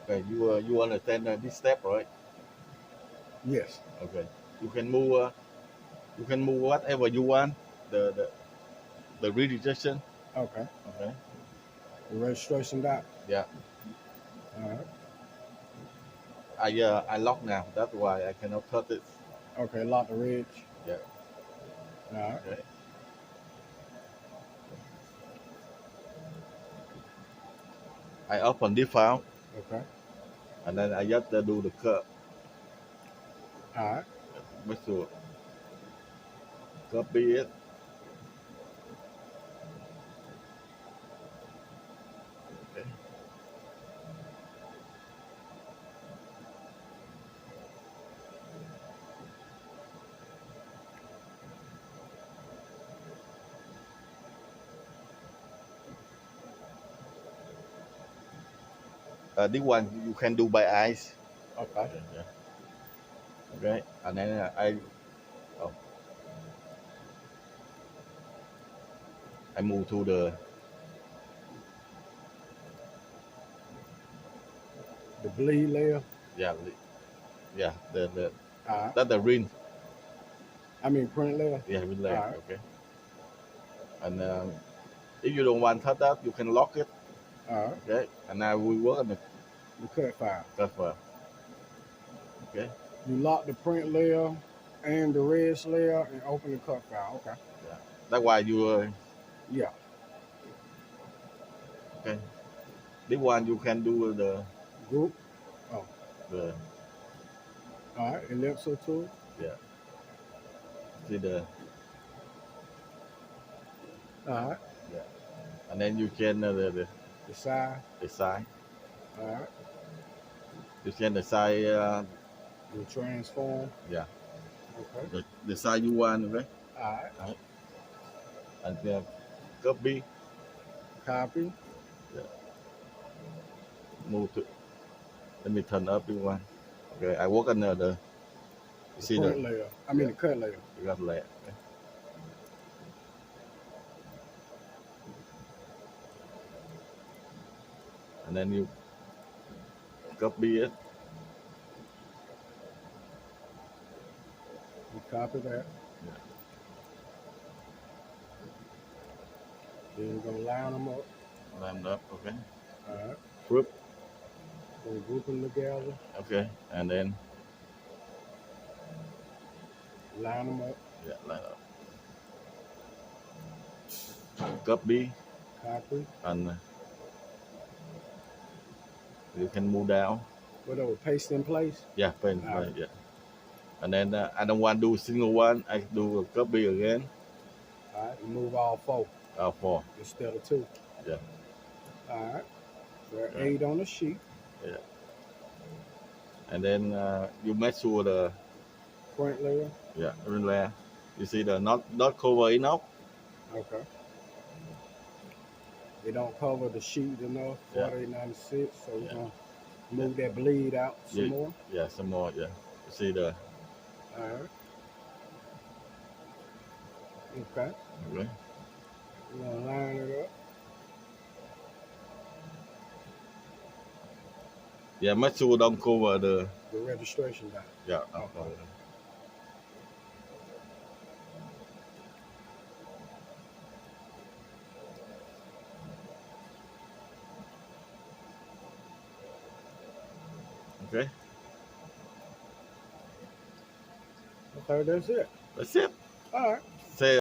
Okay, you understand this step, right? Yes. Okay, you can move whatever you want. The the the redirection. Okay. Okay. The registration dot. Yeah. All right. I lock now. That's why I cannot touch it. Okay. Lock the reg. Yeah. All right. Okay. I open this file Okay. and then I just do the cut. All right. Make sure copy it. Okay. This one you can do by eyes. Okay. Okay. Yeah. Okay. And then oh, I move to the The bleed layer. yeah yeah the All right. that's the ring. I mean print layer. Yeah, ring All layer. right. Okay. And if you don't want touch that, you can lock it. All right. Okay. And now we work on the The cut file. cover. Okay. You lock the print layer and the res layer and open the cut file. Okay. Yeah. That's why you Yeah. okay. This one you can do Group. Oh. the All right. Ellipsis tool. yeah. See the All right. yeah. And then you can The side. the side. All right. You can the side The transform. yeah. Okay. The side you want, okay? All right. Right. And copy. Copy. Yeah. Move to. Let me turn up this one. Okay. I work on the you The see print layer. I mean yeah. the cut layer. You got layer. Okay. And then you copy it. You copy that. Yeah. Then you're gonna line them up. Line up. Okay. All right. Group. Then group them together. Okay. And then Line them up. yeah, line up. Copy Copy. and you can move down. Whatever. Paste in place. Yeah, pen, All right. yeah. And then I don't want to do single one. I do a copy again. All right. You move all four Four. instead of two. Yeah. All right. There are Right. 8 on the sheet. Yeah. And then you make sure the Print layer. yeah layer. You see the not cover enough. Okay. They don't cover the sheet enough. Yeah. 4896. So we're Yeah. gonna move that bleed out some Yeah. more. Yeah, some more. Yeah. You see the All right. Okay. okay. We're gonna line it up. Yeah, make sure don't cover the The registration dot. yeah. Okay. Okay. Okay, that's it. That's it. All right. Say